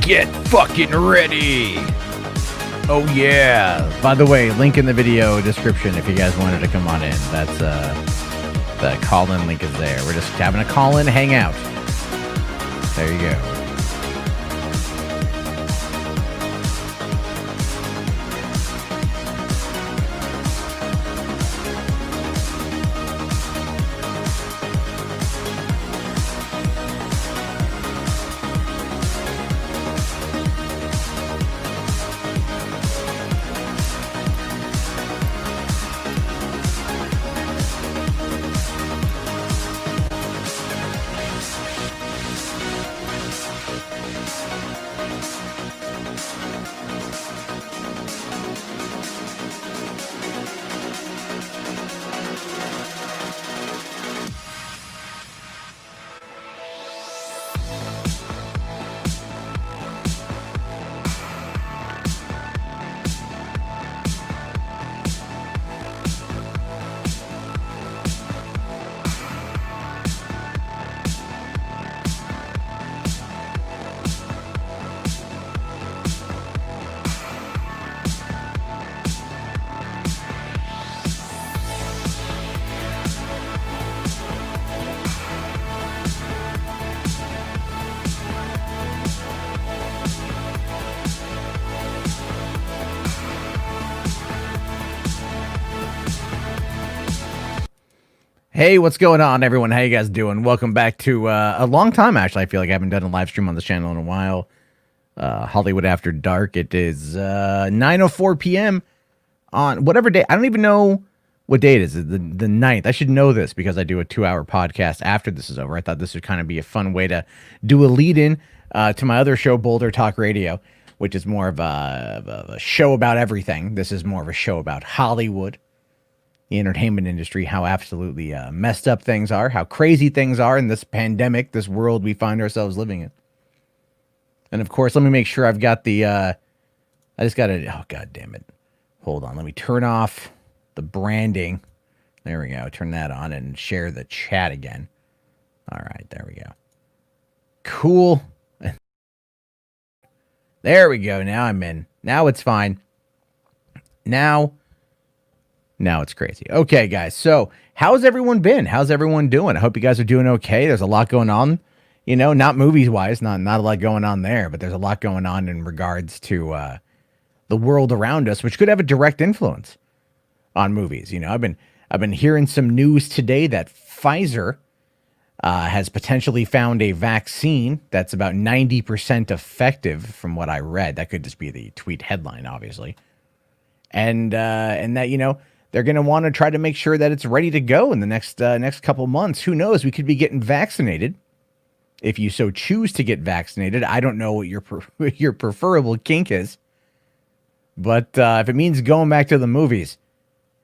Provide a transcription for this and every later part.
Get fucking ready. Oh yeah. By the way, link in the video description if you guys wanted to come on in. That's the call-in link is there. We're just having a call-in hangout. There you go. Hey, what's going on, everyone? How you guys doing? Welcome back to a long time, actually. I feel like I haven't done a live stream on this channel in a while. Hollywood After Dark. It is 9:04 p.m. on whatever day. I don't even know what day it is. The 9th. I should know this because I do a 2-hour podcast after this is over. I thought this would kind of be a fun way to do a lead-in to my other show, Boulder Talk Radio, which is more of a show about everything. This is more of a show about Hollywood, the entertainment industry, how absolutely messed up things are, how crazy things are in this pandemic, this world we find ourselves living in. And of course, let me make sure I've got the, I just got to, oh, God damn it. Hold on. Let me turn off the branding. There we go. Turn that on and share the chat again. All right. There we go. Cool. There we go. Now I'm in. Now it's fine. Now it's crazy. Okay, guys. So how's everyone been? How's everyone doing? I hope you guys are doing okay. There's a lot going on, you know, not movies-wise, not a lot going on there, but there's a lot going on in regards to the world around us, which could have a direct influence on movies. You know, I've been hearing some news today that Pfizer has potentially found a vaccine that's about 90% effective from what I read. That could just be the tweet headline, obviously. And that, you know, they're going to want to try to make sure that it's ready to go in the next couple months. Who knows? We could be getting vaccinated if you so choose to get vaccinated. I don't know what your preferable kink is, but if it means going back to the movies,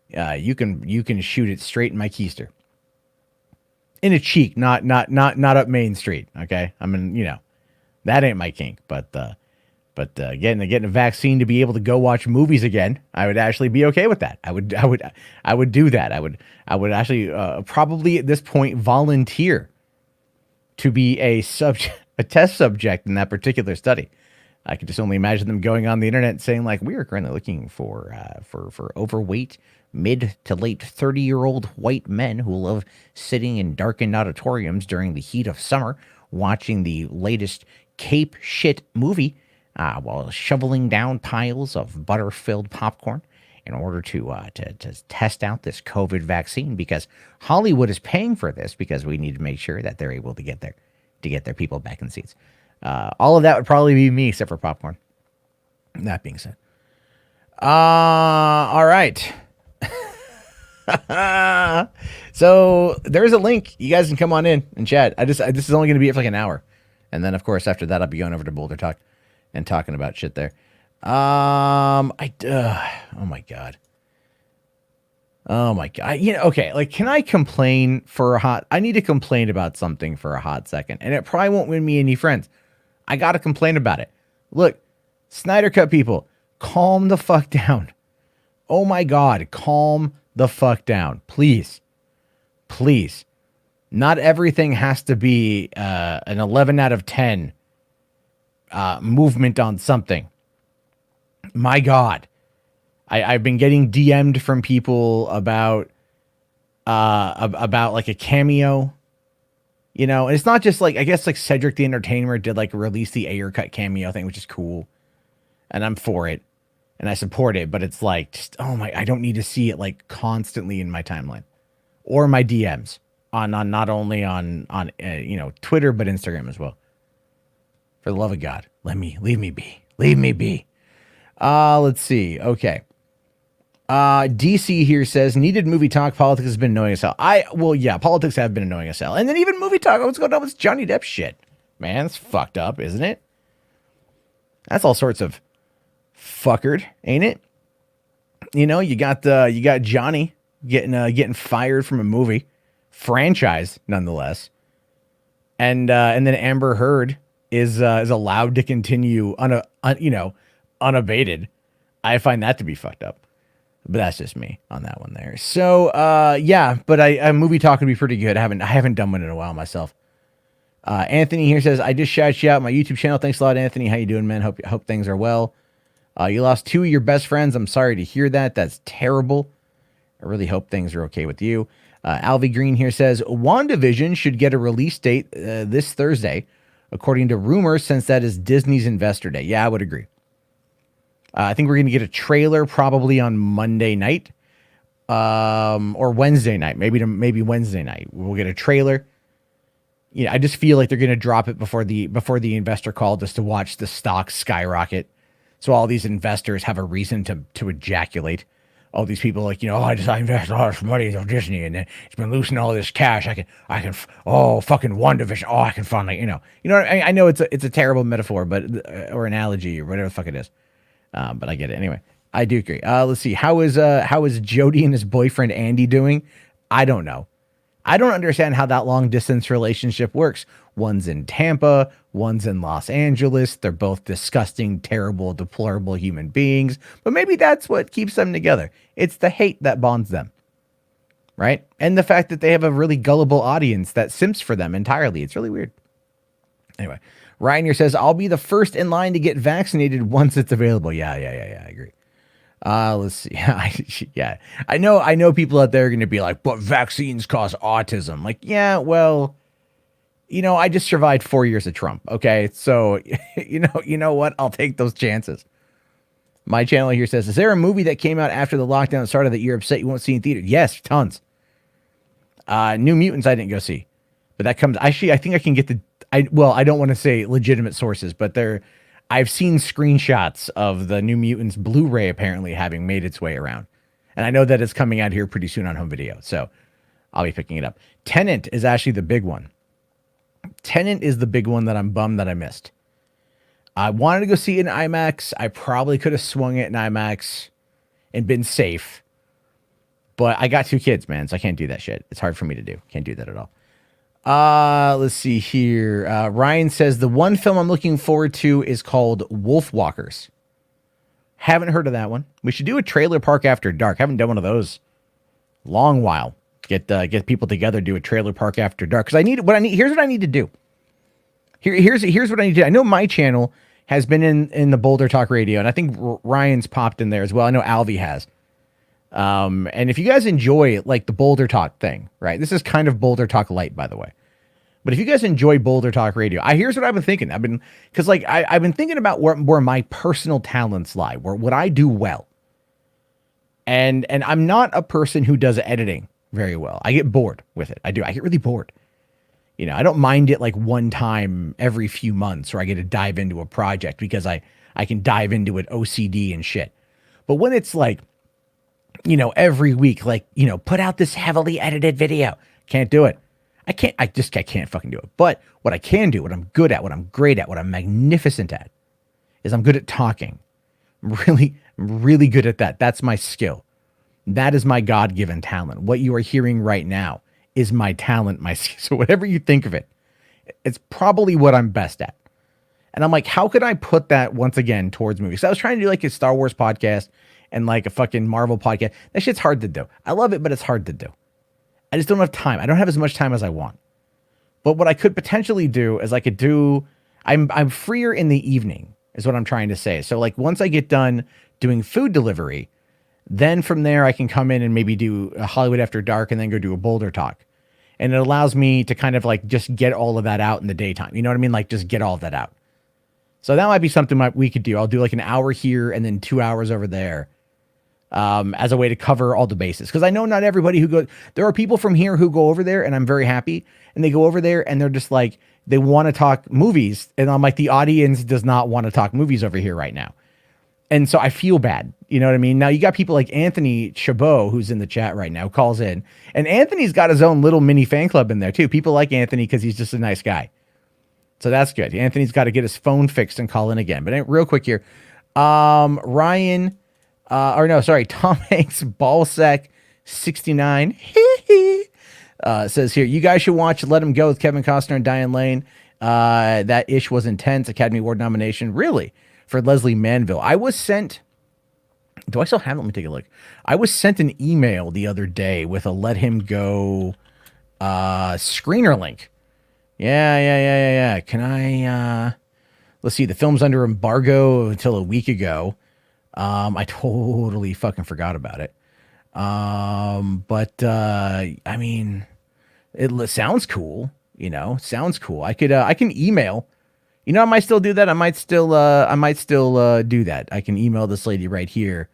you can shoot it straight in my keister, in a cheek, not up Main Street. Okay, I mean, you know, that ain't my kink, but getting a vaccine to be able to go watch movies again, I would actually be okay with that. I would do that. I would actually probably at this point volunteer to be a test subject in that particular study. I could just only imagine them going on the internet and saying, like, we are currently looking for overweight, mid to late 30-year-old white men who love sitting in darkened auditoriums during the heat of summer, watching the latest Cape shit movie, while shoveling down piles of butter-filled popcorn in order to test out this COVID vaccine, because Hollywood is paying for this, because we need to make sure that they're able to get their people back in seats. All of that would probably be me, except for popcorn. That being said, all right. So there's a link. You guys can come on in and chat. This is only going to be for like an hour, and then of course after that I'll be going over to Boulder Talk and talking about shit there. Oh my god. You know, okay, like, can I complain for I need to complain about something for a hot second, and it probably won't win me any friends. I got to complain about it. Look, Snyder Cut people, calm the fuck down. Oh my god, calm the fuck down. Please. Please. Not everything has to be an 11 out of 10 movement on something. My God, I've been getting DM'd from people about like a cameo, you know, and it's not just like, I guess like Cedric the Entertainer did like release the Ayer cut cameo thing, which is cool, and I'm for it and I support it, but it's like, just, oh my, I don't need to see it like constantly in my timeline or my DMs on not only on you know, Twitter, but Instagram as well. For the love of God, leave me be. Let's see. Okay. DC here says, needed movie talk. Politics has been annoying as hell. Well, yeah, politics have been annoying as hell. And then even movie talk, what's going on with Johnny Depp shit? Man, it's fucked up, isn't it? That's all sorts of fuckered, ain't it? You know, you got Johnny getting fired from a movie franchise, nonetheless. And then Amber Heard is allowed to continue unabated. I find that to be fucked up. But that's just me on that one there. So, yeah, but a movie talk would be pretty good. I haven't done one in a while myself. Anthony here says, I just shout you out my YouTube channel. Thanks a lot, Anthony. How you doing, man? Hope things are well. You lost 2 of your best friends. I'm sorry to hear that. That's terrible. I really hope things are okay with you. Alvy Green here says, WandaVision should get a release date this Thursday, according to rumors, since that is Disney's Investor Day. Yeah, I would agree. I think we're going to get a trailer probably on Monday night or Wednesday night, maybe Wednesday night. We'll get a trailer. You know, I just feel like they're going to drop it before the investor call just to watch the stock skyrocket. So all these investors have a reason to ejaculate. All these people like, you know, I invest all this money in Disney and it's been losing all this cash. I can, fucking WandaVision. Oh, I can finally, you know, I know it's a terrible metaphor, but, or analogy or whatever the fuck it is. But I get it. Anyway, I do agree. Let's see. How is Jody and his boyfriend Andy doing? I don't know. I don't understand how that long distance relationship works. One's in Tampa, one's in Los Angeles. They're both disgusting, terrible, deplorable human beings. But maybe that's what keeps them together. It's the hate that bonds them. Right? And the fact that they have a really gullible audience that simps for them entirely. It's really weird. Anyway, Ryan here says, I'll be the first in line to get vaccinated once it's available. Yeah, I agree. Let's see. Yeah, I know people out there are going to be like, but vaccines cause autism. Like, yeah, well, you know, I just survived 4 years of Trump. Okay. So, you know what? I'll take those chances. My channel here says, is there a movie that came out after the lockdown started that you're upset you won't see in theater? Yes, tons. New Mutants I didn't go see, but that comes, actually, I think I can get I don't want to say legitimate sources, but I've seen screenshots of the New Mutants Blu-ray apparently having made its way around. And I know that it's coming out here pretty soon on home video. So I'll be picking it up. Tenet is actually the big one. Tenet is the big one that I'm bummed that I missed. I wanted to go see it in IMAX. I probably could have swung it in IMAX and been safe. But I got 2 kids, man, so I can't do that shit. It's hard for me to do. Can't do that at all. Let's see here. Ryan says the one film I'm looking forward to is called Wolfwalkers. Haven't heard of that one. We should do a Trailer Park After Dark. Haven't done one of those long while. Get people together, do a Trailer Park After Dark. Because here's what I need to do. Here's what I need to do. I know my channel has been in the Boulder Talk Radio, and I think Ryan's popped in there as well. I know Alvy has. And if you guys enjoy like the Boulder Talk thing, right? This is kind of Boulder Talk light, by the way. But if you guys enjoy Boulder Talk Radio, here's what I've been thinking. I've been thinking about where my personal talents lie, where what I do well. And I'm not a person who does editing very well. I get bored with it. I get really bored. You know, I don't mind it like one time every few months where I get to dive into a project because I can dive into it OCD and shit. But when it's like, you know, every week, like, you know, put out this heavily edited video. Can't do it. I can't fucking do it. But what I can do, what I'm good at, what I'm great at, what I'm magnificent at, is I'm good at talking. I'm really good at that. That's my skill. That is my God-given talent. What you are hearing right now is my talent, my skill. So whatever you think of it, it's probably what I'm best at. And I'm like, how could I put that once again towards movies? So I was trying to do like a Star Wars podcast and like a fucking Marvel podcast. That shit's hard to do. I love it, but it's hard to do. I just don't have time. I don't have as much time as I want. But what I could potentially do is I could do I'm freer in the evening is what I'm trying to say. So like once I get done doing food delivery, then from there I can come in and maybe do a Hollywood After Dark and then go do a Boulder Talk. And it allows me to kind of like just get all of that out in the daytime. You know what I mean? Like just get all of that out. So that might be something we could do. I'll do like an hour here and then 2 hours over there, as a way to cover all the bases. Because I know not everybody who goes, there are people from here who go over there, and I'm very happy. And they go over there and they're just like, they want to talk movies. And I'm like, the audience does not want to talk movies over here right now. And so I feel bad. You know what I mean? Now you got people like Anthony Chabot, who's in the chat right now, calls in. And Anthony's got his own little mini fan club in there too. People like Anthony because he's just a nice guy. So that's good. Anthony's got to get his phone fixed and call in again. But real quick here, Ryan, Tom Hanks, Ballsack 69 says here, you guys should watch Let Him Go with Kevin Costner and Diane Lane. That ish was intense. Academy Award nomination, really, for Leslie Manville. I was sent. Do I still have it? Let me take a look. I was sent an email the other day with a Let Him Go screener link. Yeah. Can I, let's see, the film's under embargo until a week ago. I totally fucking forgot about it. I mean, it sounds cool, sounds cool. I can email, I might still do that. I might still do that. I can email this lady right here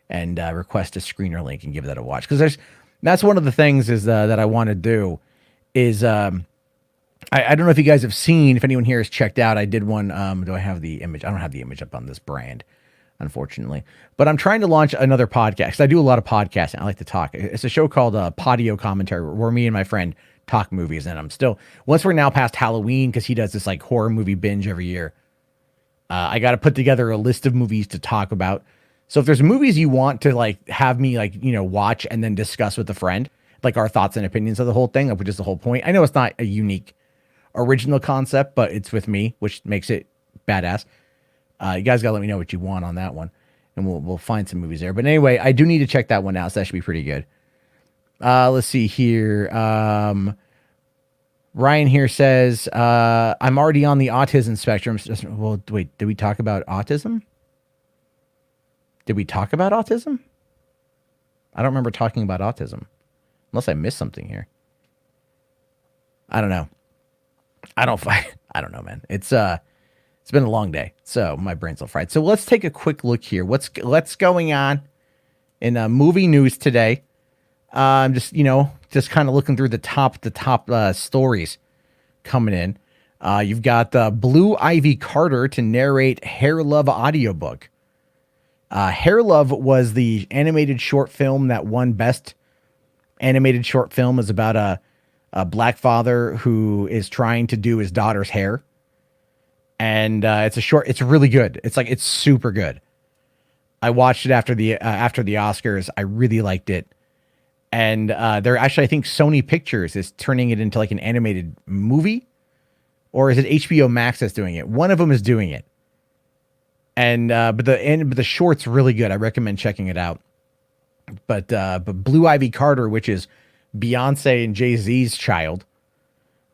and, request a screener link and give that a watch. Cause that's one of the things is, that I want to do is, I don't know if you guys have seen, if anyone here has checked out, I did one. Do I have the image? I don't have the image up on this brand, unfortunately, but I'm trying to launch another podcast. I do a lot of podcasting. I like to talk. It's a show called Podio Commentary, where me and my friend talk movies. And once we're now past Halloween, because he does this like horror movie binge every year, I got to put together a list of movies to talk about. So if there's movies you want to like have me like, watch and then discuss with a friend, like our thoughts and opinions of the whole thing, which is the whole point. I know it's not a unique original concept, but it's with me, which makes it badass. You guys gotta let me know what you want on that one, and we'll find some movies there. But anyway, I do need to check that one out, so that should be pretty good. Let's see here. Ryan here says, I'm already on the autism spectrum. Well, wait, did we talk about autism? I don't remember talking about autism, unless I missed something here. I don't know. I don't know, man. It's been a long day, so my brain's all fried. So let's take a quick look here. What's going on in movie news today? I'm just kind of looking through the top stories coming in. You've got Blue Ivy Carter to narrate Hair Love audiobook. Hair Love was the animated short film that won Best Animated Short Film. Is about a black father who is trying to do his daughter's hair. And it's really good. It's super good. I watched it after the Oscars. I really liked it. And they're actually, I think Sony Pictures is turning it into like an animated movie, or is it HBO Max that's doing it? One of them is doing it. And but the short's really good. I recommend checking it out. But Blue Ivy Carter, which is Beyonce and Jay-Z's child,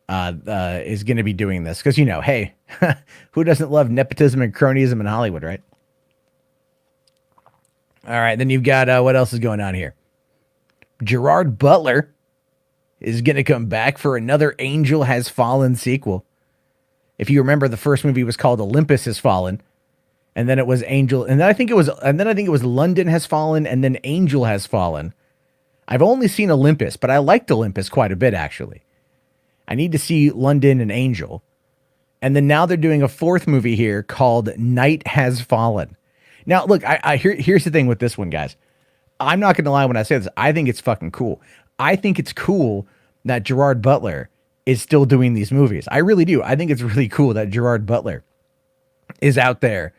is going to be doing this because, hey, who doesn't love nepotism and cronyism in Hollywood, right? All right, then you've got what else is going on here? Gerard Butler is going to come back for another Angel Has Fallen sequel. If you remember, the first movie was called Olympus Has Fallen, and then it was Angel, and then I think it was London Has Fallen, and then Angel Has Fallen. I've only seen Olympus, but I liked Olympus quite a bit, actually. I need to see London and Angel. And then now they're doing a fourth movie here called Night Has Fallen. Now, look, here's the thing with this one, guys. I'm not going to lie when I say this. I think it's fucking cool. I think it's cool that Gerard Butler is still doing these movies. I really do. I think it's really cool that Gerard Butler is out there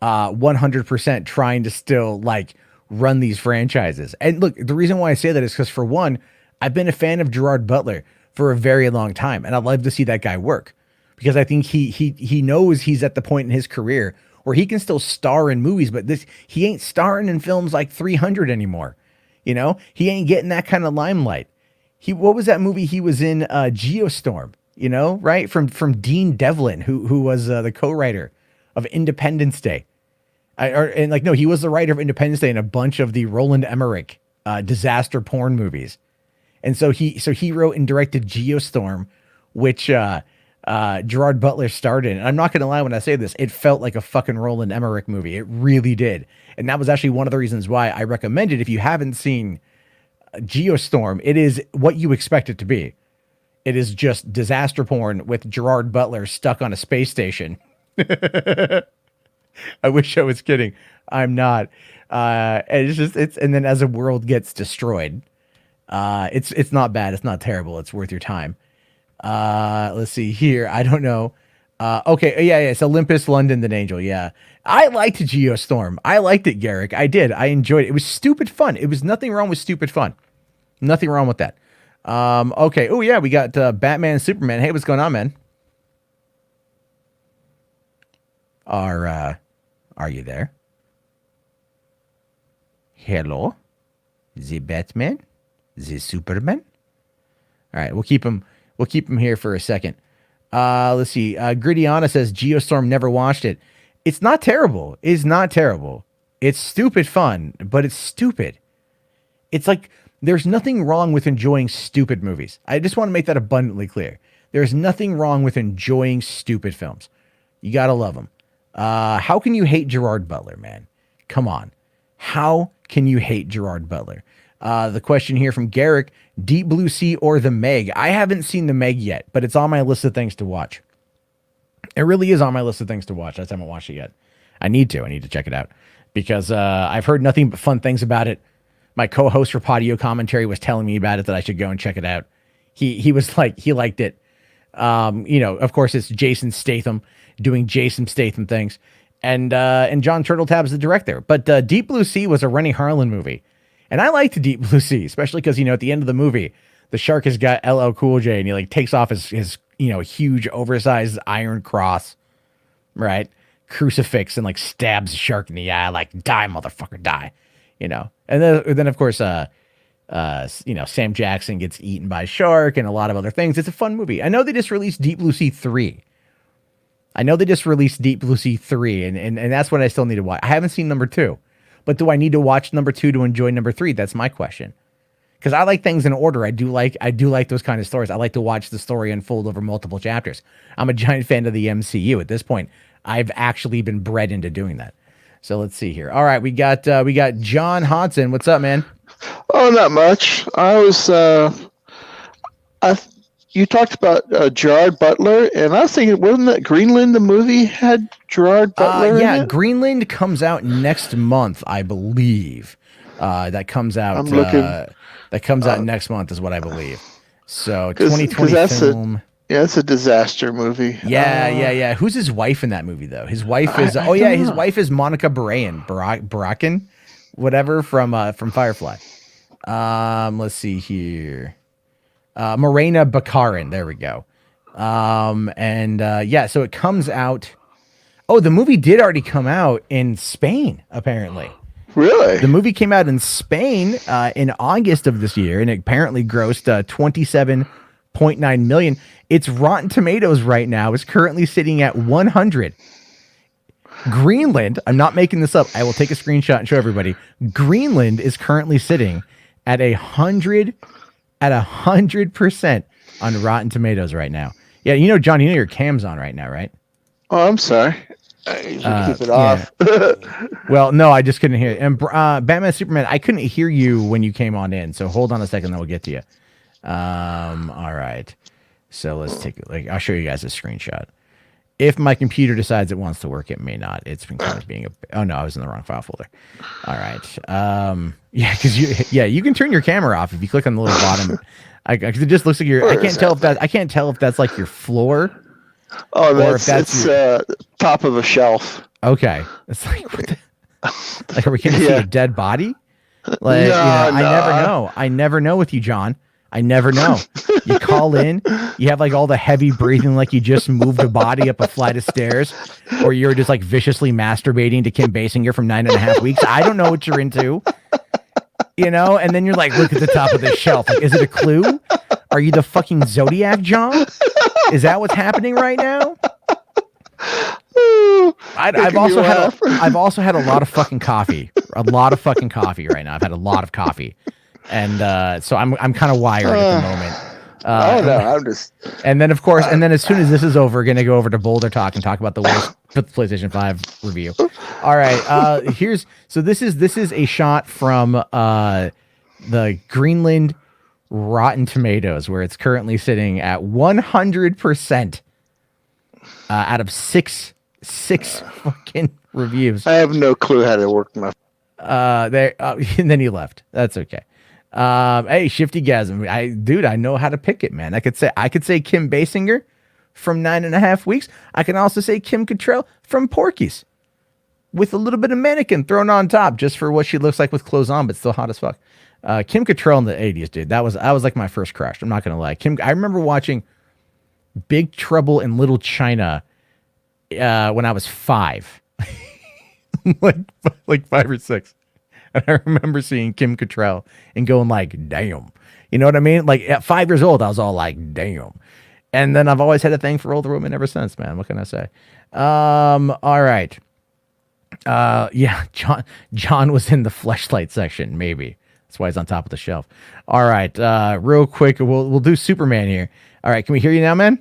100% trying to still, like, run these franchises. And look, the reason why I say that is because, for one, I've been a fan of Gerard Butler for a very long time, and I'd love to see that guy work, because I think he knows he's at the point in his career where he can still star in movies, but he ain't starring in films like 300 anymore. He ain't getting that kind of limelight. What was that movie he was in? Geostorm. right? From Dean Devlin, who was the co-writer of Independence Day. He was the writer of Independence Day and a bunch of the Roland Emmerich disaster porn movies. And so he wrote and directed Geostorm, which Gerard Butler starred in. And I'm not going to lie when I say this, it felt like a fucking Roland Emmerich movie. It really did. And that was actually one of the reasons why I recommend it. If you haven't seen Geostorm, it is what you expect it to be. It is just disaster porn with Gerard Butler stuck on a space station. I wish I was kidding. I'm not. And and then as a world gets destroyed, it's not bad. It's not terrible. It's worth your time. Let's see here. I don't know. Okay. Yeah. It's Olympus, London, then Angel. Yeah. I liked Geostorm. I liked it, Garrick. I did. I enjoyed it. It was stupid fun. It was nothing wrong with stupid fun. Nothing wrong with that. Okay. Oh yeah. We got, Batman and Superman. Hey, what's going on, man? Are you there? Hello? The Batman? The Superman? All right, we'll keep him here for a second. Let's see. Gridiana says Geostorm, never watched it. It's not terrible. It's not terrible. It's stupid fun, but it's stupid. It's like there's nothing wrong with enjoying stupid movies. I just want to make that abundantly clear. There's nothing wrong with enjoying stupid films. You got to love them. How can you hate Gerard Butler, man? Come on. How can you hate Gerard Butler? The question here from Garrick, Deep Blue Sea or The Meg? I haven't seen The Meg yet, but it's on my list of things to watch. It really is on my list of things to watch. I just haven't watched it yet. I need to check it out because I've heard nothing but fun things about it. My co-host for Podio Commentary was telling me about it, that I should go and check it out. He was like, he liked it. Of course it's Jason Statham doing Jason Statham things. And John Turtletab's the director. But Deep Blue Sea was a Rennie Harlan movie. And I liked Deep Blue Sea, especially because, at the end of the movie, the shark has got LL Cool J and he takes off his huge oversized iron cross, right? Crucifix and stabs the shark in the eye, die, motherfucker, die, And then of course, Sam Jackson gets eaten by a shark and a lot of other things. It's a fun movie. I know they just released Deep Blue Sea 3. And that's what I still need to watch. I haven't seen number 2. But do I need to watch number 2 to enjoy number 3? That's my question. Because I like things in order. I do like those kind of stories. I like to watch the story unfold over multiple chapters. I'm a giant fan of the MCU. At this point, I've actually been bred into doing that. So let's see here. All right, we got John Hodson. What's up, man? Oh, not much. You talked about Gerard Butler, and I was thinking, wasn't that Greenland, the movie, had Gerard Butler in it? Greenland comes out next month, I believe. That comes out. That comes out next month, is what I believe. So 2020 film. It's a disaster movie. Yeah. Who's his wife in that movie, though? His wife is. His wife is Monica Barakin, whatever, from Firefly. Let's see here. Morena Baccarin. There we go. So it comes out. Oh, the movie did already come out in Spain, apparently. Really? The movie came out in Spain in August of this year, and it apparently grossed $27.9 million. Its Rotten Tomatoes right now is currently sitting at 100. Greenland, I'm not making this up. I will take a screenshot and show everybody. Greenland is currently sitting at 100% on Rotten Tomatoes right now. Yeah, John, your cam's on right now, right? Oh, I'm sorry. I usually keep it off. Well, no, I just couldn't hear it. And Batman Superman, I couldn't hear you when you came on in, so hold on a second, then we'll get to you. All right. So let's take it. I'll show you guys a screenshot. If my computer decides it wants to work, it may not. It's been kind of being oh no, I was in the wrong file folder. All right. Because you can turn your camera off if you click on the little bottom. It just looks like I can't tell if that's like your floor. Oh, that's top of a shelf. Okay, it's like are we gonna see a dead body? I never know with you, John. I never know. You call in, you have all the heavy breathing, like you just moved a body up a flight of stairs, or you're just viciously masturbating to Kim Basinger from 9.5 Weeks. I don't know what you're into, and then you're look at the top of the shelf. Is it a clue? Are you the fucking Zodiac, John? Is that what's happening right now? I've also had a lot of fucking coffee. A lot of fucking coffee right now. I've had a lot of coffee. And so I'm kind of wired at the moment. I don't know. I'm just. And then, of course, as soon as this is over, we're going to go over to Boulder Talk and talk about the worst PlayStation 5 review. All right. This is a shot from the Greenland Rotten Tomatoes, where it's currently sitting at 100% out of six fucking reviews. I have no clue how to work my. And then he left. That's okay. Hey, Shifty Gasm, I know how to pick it, man. I could say Kim Basinger from 9.5 Weeks. I can also say Kim Cattrall from Porky's, with a little bit of mannequin thrown on top just for what she looks like with clothes on, but still hot as fuck. Kim Cattrall in the 80s, dude. I was like my first crush. I'm not gonna lie. I remember watching Big Trouble in Little China when I was 5, like 5 or 6. And I remember seeing Kim Cattrall and going like, damn. You know what I mean? Like at 5 years old, I was all like, damn. And then I've always had a thing for older women ever since, man. What can I say? All right. Yeah, John was in the fleshlight section, maybe. That's why he's on top of the shelf. All right. Real quick, we'll do Superman here. All right, can we hear you now, man?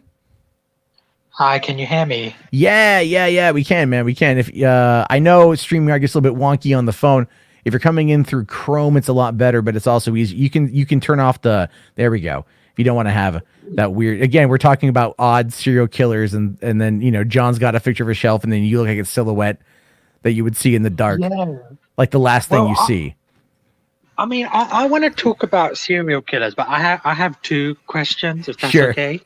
Hi, can you hear me? Yeah, we can, man. We can. If I know StreamYard gets a little bit wonky on the phone. If you're coming in through Chrome, it's a lot better, but it's also easy. You can turn off there we go. If you don't want to have that weird, again, we're talking about odd serial killers, and then, John's got a picture of a shelf, and then you look like a silhouette that you would see in the dark. Yeah. Like the last thing you see. I mean, I want to talk about serial killers, but I have 2 questions, if that's okay.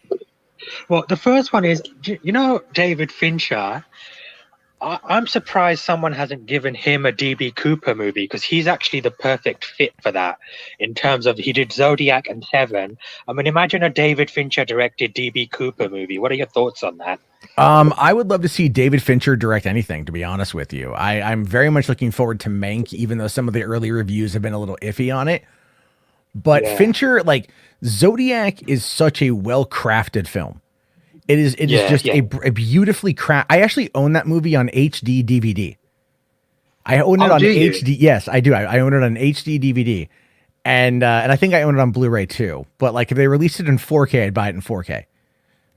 Well, the first one is, David Fincher, I'm surprised someone hasn't given him a D.B. Cooper movie, because he's actually the perfect fit for that in terms of he did Zodiac and Seven. I mean, imagine a David Fincher directed D.B. Cooper movie. What are your thoughts on that? I would love to see David Fincher direct anything, to be honest with you. I'm very much looking forward to Mank, even though some of the early reviews have been a little iffy on it. But yeah. Fincher, like Zodiac is such a well-crafted film. It is just a beautifully crafted. I actually own that movie on HD DVD. I own it on HD. Yes, I do. I own it on HD DVD, and I think I own it on Blu-ray too. But like if they released it in 4K, I'd buy it in 4K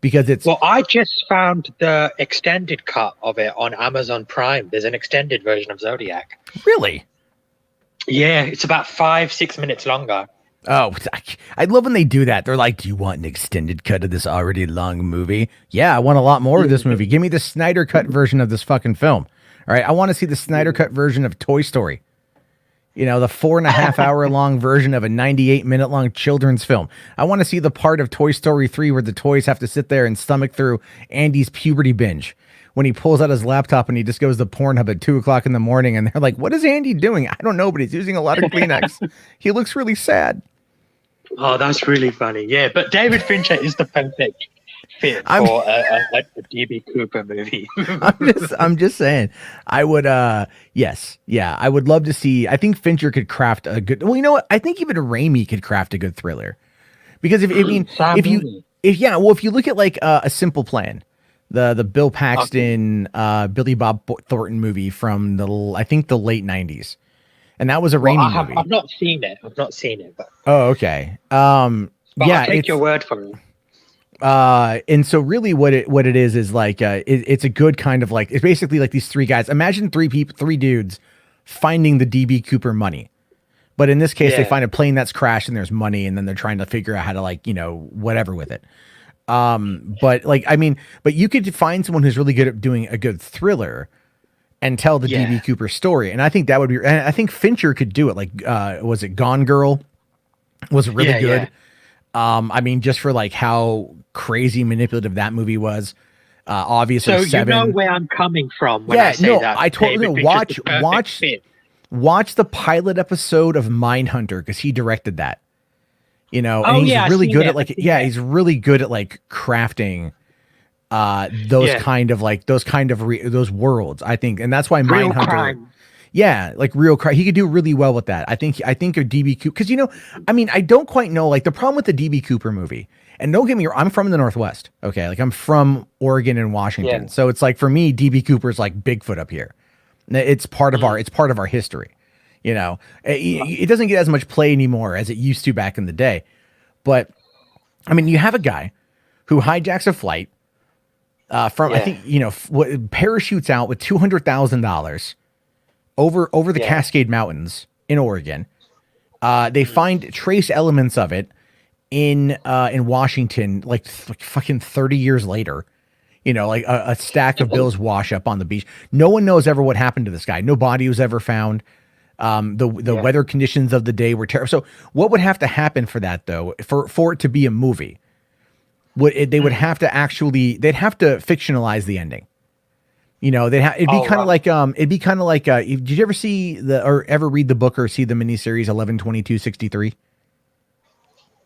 because it's. Well, I just found the extended cut of it on Amazon Prime. There's an extended version of Zodiac. Really? Yeah, it's about 5-6 minutes longer. Oh, I love when they do that. They're like, do you want an extended cut of this already long movie? Yeah, I want a lot more of this movie. Give me the Snyder cut version of this fucking film. All right, I want to see the Snyder cut version of Toy Story. The 4.5 hour long version of a 98-minute long children's film. I want to see the part of Toy Story 3 where the toys have to sit there and stomach through Andy's puberty binge. When he pulls out his laptop and he just goes to Pornhub at 2:00 in the morning, and they're like, what is Andy doing? I don't know, but he's using a lot of Kleenex. He looks really sad. Oh, that's really funny. Yeah, but David Fincher is the perfect fit for a D.B. Cooper movie. I'm just saying. I would, yes. Yeah, I would love to see. I think Fincher could craft a good, well, you know what? I think even Raimi could craft a good thriller. Because if you look at like A Simple Plan, the Bill Paxton, Billy Bob Thornton movie from the late 90s. And that was a Raimi movie. I've not seen it. But oh, okay. But I'll take your word for it. And so really what it is like it's a good kind of like, it's basically like these 3 guys. Imagine 3 dudes finding the DB Cooper money. But in this case, they find a plane that's crashed and there's money, and then they're trying to figure out how to whatever with it. But you could find someone who's really good at doing a good thriller and tell the DB Cooper story. And I think that would be, and I think Fincher could do it. Like, was it Gone Girl? Was really good. Yeah. Just for like how crazy manipulative that movie was. Obviously, so Seven. You know where I'm coming from when I say that. I totally watch the pilot episode of Mindhunter, because he directed that. And he's really good at he's really good at like crafting those worlds, I think. And that's why Mindhunter, like real crime, he could do really well with that. I think of DB Cooper, because I don't quite know, like the problem with the DB Cooper movie, And don't get me wrong, I'm from the Northwest. Okay. Like I'm from Oregon and Washington. Yeah. So it's like for me, DB Cooper's like Bigfoot up here. It's part of our history. You know, it doesn't get as much play anymore as it used to back in the day. But I mean, you have a guy who hijacks a flight from, I think, you know, parachutes out with $200,000 over the Cascade Mountains in Oregon. They find trace elements of it in Washington, like fucking 30 years later. You know, like a stack of bills wash up on the beach. No one knows ever what happened to this guy. No body was ever found. The weather conditions of the day were terrible. So what would have to happen for that though, for it to be a movie? They would have to they'd have to fictionalize the ending. You know, it'd be kind of like, did you ever see or ever read the book or see the miniseries 11/22/63?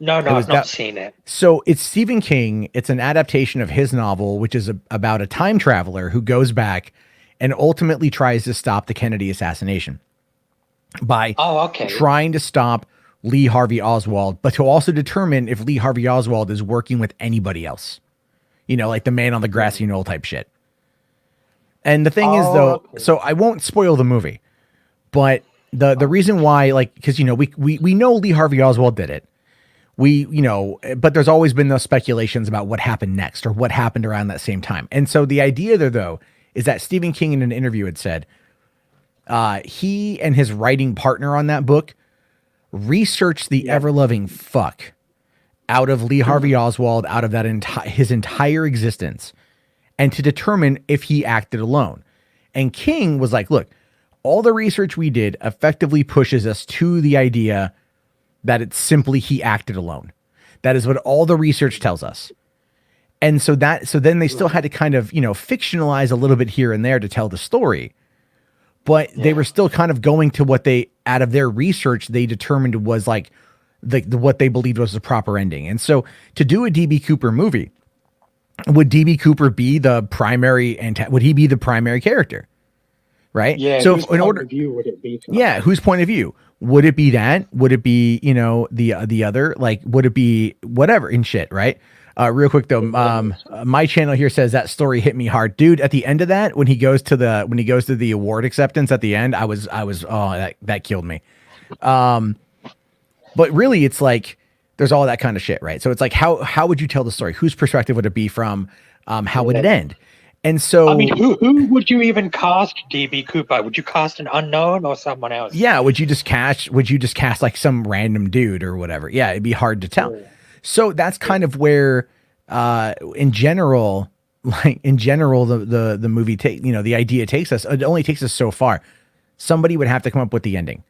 No, I've not seen it. So it's Stephen King. It's an adaptation of his novel, which is about a time traveler who goes back and ultimately tries to stop the Kennedy assassination by trying to stop Lee Harvey Oswald, but to also determine if Lee Harvey Oswald is working with anybody else. You know, like the man on the grassy knoll type shit. And the thing is, though, so I won't spoil the movie, but the reason why, like, because, you know, we know Lee Harvey Oswald did it. You know, but there's always been those speculations about what happened next or what happened around that same time. And so the idea there, though, is that Stephen King in an interview had said he and his writing partner on that book researched the ever-loving fuck out of Lee Harvey Oswald, out of that his entire existence, and to determine if he acted alone. And King was like, look, all the research we did effectively pushes us to the idea that it's simply he acted alone. That is what all the research tells us. And so then they still had to kind of, you know, fictionalize a little bit here and there to tell the story. But they were still kind of going to what out of their research, they determined was like what they believed was the proper ending. And so to do a DB Cooper movie, would DB Cooper be the primary, would he be the primary character? Right? Yeah. So whose point of view would it be? Whose point of view? Would it be that? Would it be, you know, the other? Like, would it be whatever and shit, right? Real quick though, my channel here says that story hit me hard, dude. At the end of that, when he goes to the award acceptance at the end, I was that killed me. But really, it's like there's all that kind of shit, right? So it's like how would you tell the story? Whose perspective would it be from? How would it end? And so, I mean, who would you even cast DB Cooper? Would you cast an unknown or someone else? Yeah, would you just cast like some random dude or whatever? Yeah, it'd be hard to tell. Yeah. So that's kind of where, in general, the movie the idea takes us. It only takes us so far. Somebody would have to come up with the ending.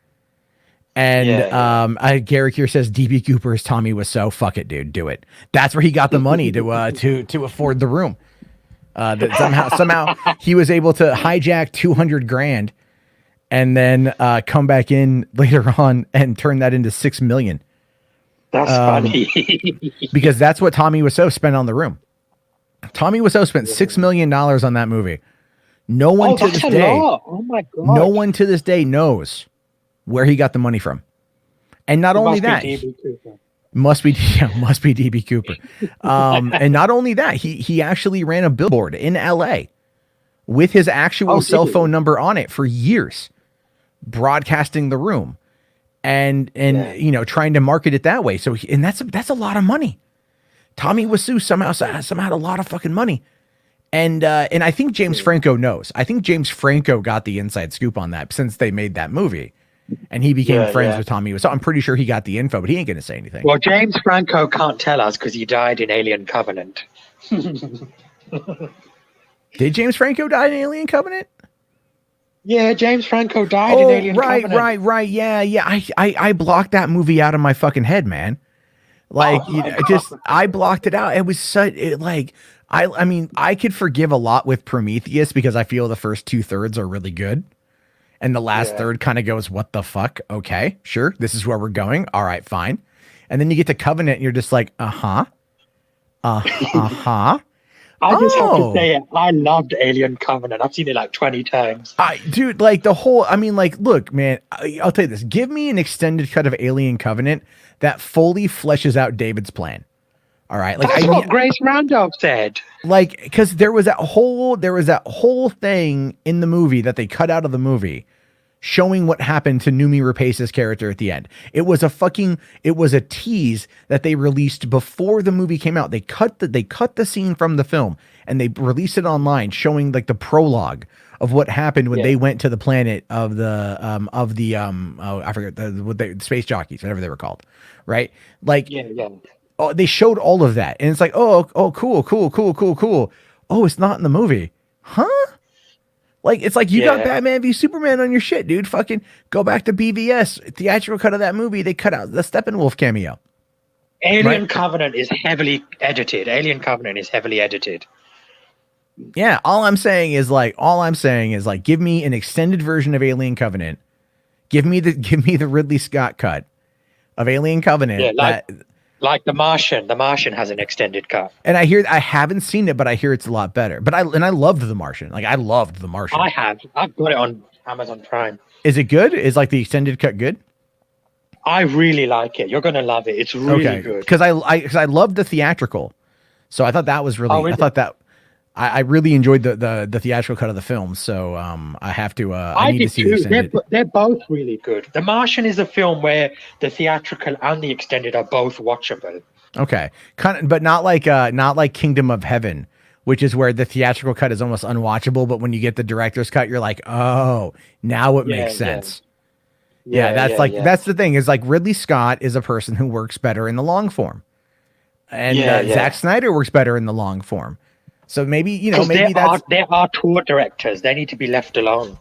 And Garrick here says DB Cooper is Tommy Wiseau. Fuck it, dude, do it. That's where he got the money to afford the room. That somehow he was able to hijack $200,000 and then come back in later on and turn that into $6 million. That's funny. Because that's what Tommy Wiseau spent on the room. Tommy Wiseau spent $6 million on that movie. No one to this day. Oh my God. No one to this day knows where he got the money from. And not only that, must be DB Cooper. And not only that, he actually ran a billboard in LA with his actual cell phone number on it for years, broadcasting the room and you know, trying to market it that way. So and that's a lot of money. Tommy Wiseau somehow had a lot of fucking money. And I think James Franco knows. I think James Franco got the inside scoop on that since they made that movie. And he became friends with Tommy Wiseau. I'm pretty sure he got the info, but he ain't going to say anything. Well, James Franco can't tell us because he died in Alien Covenant. Did James Franco die in Alien Covenant? Yeah, James Franco died in Alien Covenant. Right. Yeah. I blocked that movie out of my fucking head, man. Like, I blocked it out. It was I mean, I could forgive a lot with Prometheus because I feel the first 2/3 are really good. And the last third kind of goes, what the fuck? Okay, sure. This is where we're going. All right, fine. And then you get to Covenant and you're just like, I just have to say, I loved Alien Covenant. I've seen it like 20 times. Dude, like look, man, I'll tell you this. Give me an extended cut of Alien Covenant that fully fleshes out David's plan. All right, like That's what Grace Randolph said. Like, because there was that whole thing in the movie that they cut out of the movie, showing what happened to Numi Rapace's character at the end. It was a tease that they released before the movie came out. They cut the scene from the film and they released it online, showing like the prologue of what happened when they went to the planet of the I forget the space jockeys, whatever they were called, right? Like, oh, they showed all of that, and it's like, oh, cool. Oh, it's not in the movie, huh? Like, it's like you got Batman v Superman on your shit, dude. Fucking go back to BVS theatrical cut of that movie. They cut out the Steppenwolf cameo. Alien Covenant is heavily edited. Yeah, all I'm saying is like, give me an extended version of Alien Covenant. Give me the Ridley Scott cut of Alien Covenant. Yeah, like The Martian. The Martian has an extended cut. And I haven't seen it, but I hear it's a lot better. But I loved The Martian. Like, I loved The Martian. I've got it on Amazon Prime. Is it good? Is like the extended cut good? I really like it. You're gonna love it. It's really good. Because I loved the theatrical, so I thought that was really. I really enjoyed the theatrical cut of the film. So I have to. I need to see the extended. They're both really good. The Martian is a film where the theatrical and the extended are both watchable. Okay, but not like Kingdom of Heaven, which is where the theatrical cut is almost unwatchable. But when you get the director's cut, you're like, oh, now it makes sense. Yeah, that's the thing, is like Ridley Scott is a person who works better in the long form, and Zack Snyder works better in the long form. So maybe they're auteur directors. They need to be left alone.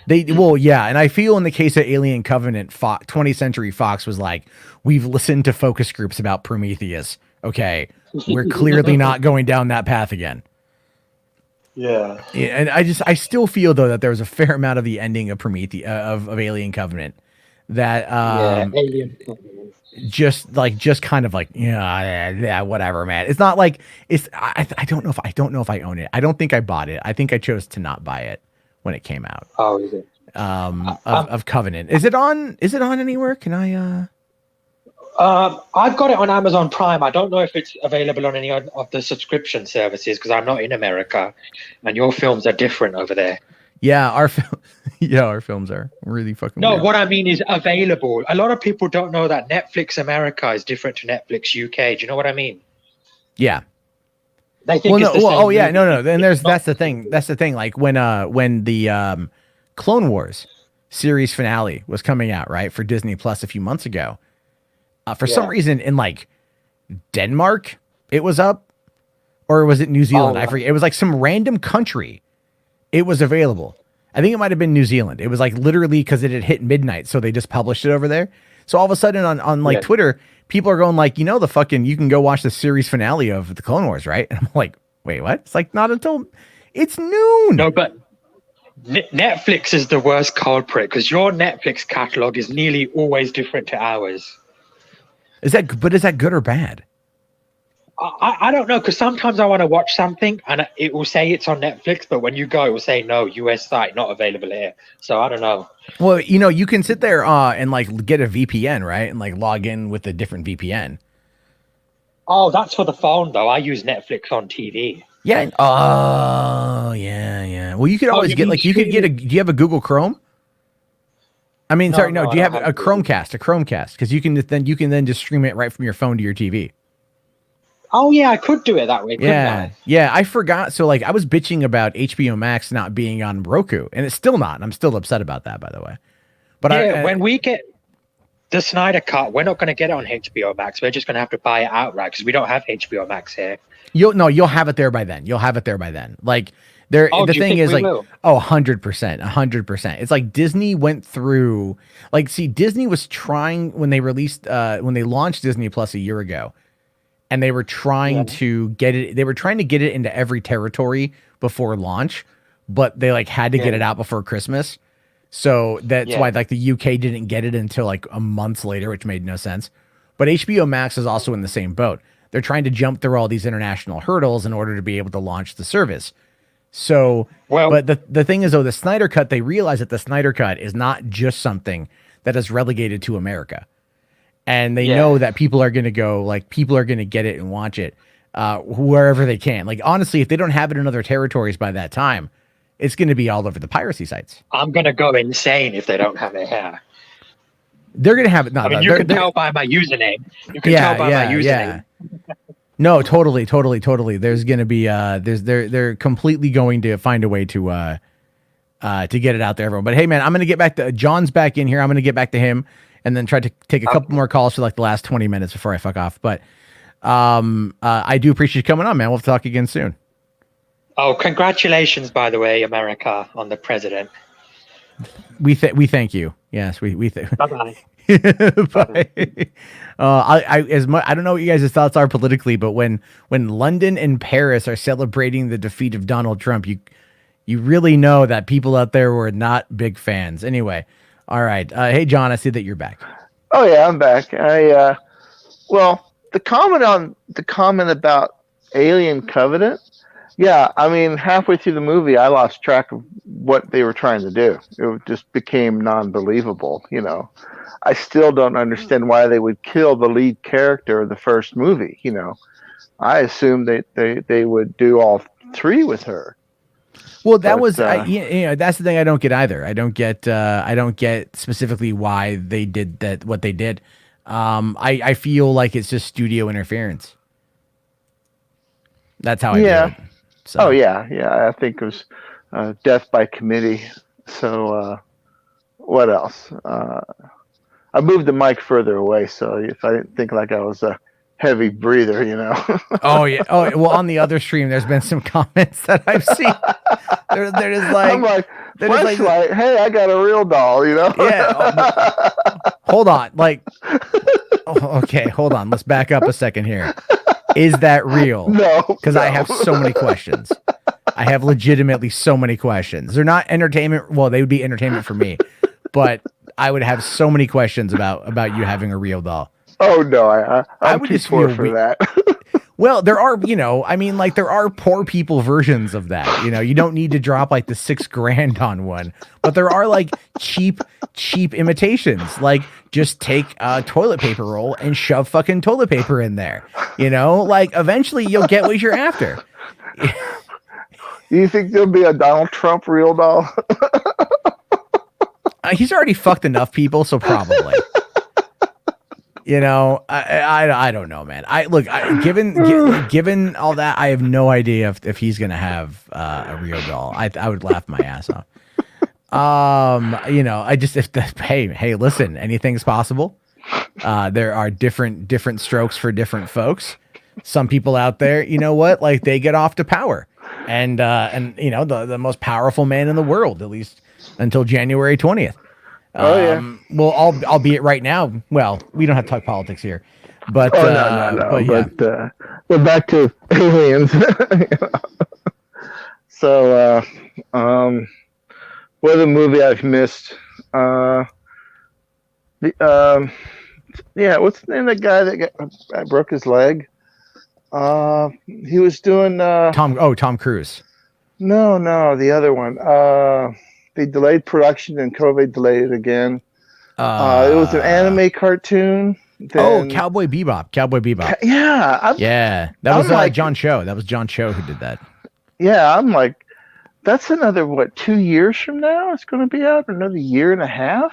And I feel in the case of Alien Covenant, 20th Century Fox was like, we've listened to focus groups about Prometheus. Okay, we're clearly not going down that path again. Yeah, and I still feel though that there was a fair amount of the ending of Prometheus of Alien Covenant that Alien Covenant. just kind of like whatever, man. It's not like I don't know if I own it. I don't think I bought it. I think I chose to not buy it when it came out. Oh, is it? Of Covenant. Is it on anywhere? Can I I've got it on Amazon Prime. I don't know if it's available on any of the subscription services because I'm not in America, and your films are different over there. Yeah, our films are really fucking weird. What I mean is available. A lot of people don't know that Netflix America is different to Netflix UK. Do you know what I mean? Yeah. They think it's the same movie. No. Then that's the thing. That's the thing. Like when the Clone Wars series finale was coming out, right, for Disney Plus a few months ago. For some reason in like Denmark it was up, or was it New Zealand? I forget. It was like some random country. It was available. I think it might have been New Zealand. It was like literally because it had hit midnight, so they just published it over there. So all of a sudden on like Twitter, people are going like, you can go watch the series finale of the Clone Wars, right? And I'm like, wait, what? It's like not until it's noon. No, but Netflix is the worst culprit because your Netflix catalog is nearly always different to ours. Is that good or bad? I don't know, because sometimes I want to watch something and it will say it's on Netflix, but when you go, it will say no, US site not available here. So I don't know. Well, you can sit there and like get a VPN, right, and like log in with a different VPN. Oh, that's for the phone though. I use Netflix on TV. Yeah. Oh, yeah. Well, you could always get like do you have a Google Chrome? I mean, do you have a Chromecast? A Chromecast, because you can then just stream it right from your phone to your TV. Oh yeah, I could do it that way. Yeah, I forgot. So like, I was bitching about HBO Max not being on Roku, and it's still not. And I'm still upset about that, by the way. But when we get the Snyder Cut, we're not going to get it on HBO Max. We're just going to have to buy it outright because we don't have HBO Max here. You'll have it there by then. Like the thing is like, 100%, 100%. It's like Disney went through, like, see, Disney was trying when they launched Disney Plus a year ago. And they were trying to get it. They were trying to get it into every territory before launch, but they like had to get it out before Christmas. So that's why like the UK didn't get it until like a month later, which made no sense. But HBO Max is also in the same boat. They're trying to jump through all these international hurdles in order to be able to launch the service. So, but the thing is though, the Snyder Cut, they realize that the Snyder Cut is not just something that is relegated to America. and they know that people are going to go, like, people are going to get it and watch it wherever they can. Like, honestly, if they don't have it in other territories by that time, it's going to be all over the piracy sites. I'm going to go insane if they don't have it here. They're going to have it. No, I mean, you can tell by my username. You can tell by my username. No, totally. There's going to be they're completely going to find a way to get it out there, everyone. But hey, man, I'm going to get back to John's back in here. I'm going to get back to him and then try to take a couple more calls for like the last 20 minutes before I fuck off. But I do appreciate you coming on, man. We'll talk again soon. Oh, congratulations, by the way, America, on the president. We thank you. Yes, we Bye-bye. Bye. I don't know what you guys' thoughts are politically, but when London and Paris are celebrating the defeat of Donald Trump, you really know that people out there were not big fans. Anyway, all right. Hey, John, I see that you're back. Oh yeah, I'm back. Well, the comment about Alien Covenant. Yeah, I mean, halfway through the movie, I lost track of what they were trying to do. It just became non-believable. You know, I still don't understand why they would kill the lead character of the first movie. You know, I assumed they would do all three with her. Well, that's the thing I don't get either. I don't get specifically why they did that, what they did. I feel like it's just studio interference. That's how I view it. So. Oh yeah. I think it was death by committee. So what else? I moved the mic further away, so if I didn't think like I was a heavy breather, you know. Oh yeah. Oh well, on the other stream, there's been some comments that I've seen. There is like, I'm like, flashlight. Hey, I got a real doll, you know. Yeah. Hold on, like. Okay, hold on. Let's back up a second here. Is that real? No. Because I have so many questions. I have legitimately so many questions. They're not entertainment. Well, they would be entertainment for me, but I would have so many questions about you having a real doll. Oh no, I would too just poor feel for that. Well, there are, I mean, like there are poor people versions of that. You don't need to drop like the $6,000 on one, but there are like cheap imitations. Like just take a toilet paper roll and shove fucking toilet paper in there. Like eventually you'll get what you're after. Do you think there'll be a Donald Trump real doll? He's already fucked enough people, so probably. I don't know, man. Given all that, I have no idea if he's gonna have a real doll. I would laugh my ass off. Hey, listen, anything's possible. There are different strokes for different folks. Some people out there, like they get off to power, and the most powerful man in the world, at least until January 20th. Well, albeit right now. Well, we don't have to talk politics here, but no. We're back to aliens. So, what a movie I've missed. What's the name of the guy that broke his leg? He was doing Tom Cruise. No, the other one. They delayed production and COVID delayed it again. It was an anime cartoon. Cowboy Bebop. Yeah. That was John Cho. That was John Cho who did that. Yeah, I'm like, that's another 2 years from now? It's going to be out, another year and a half.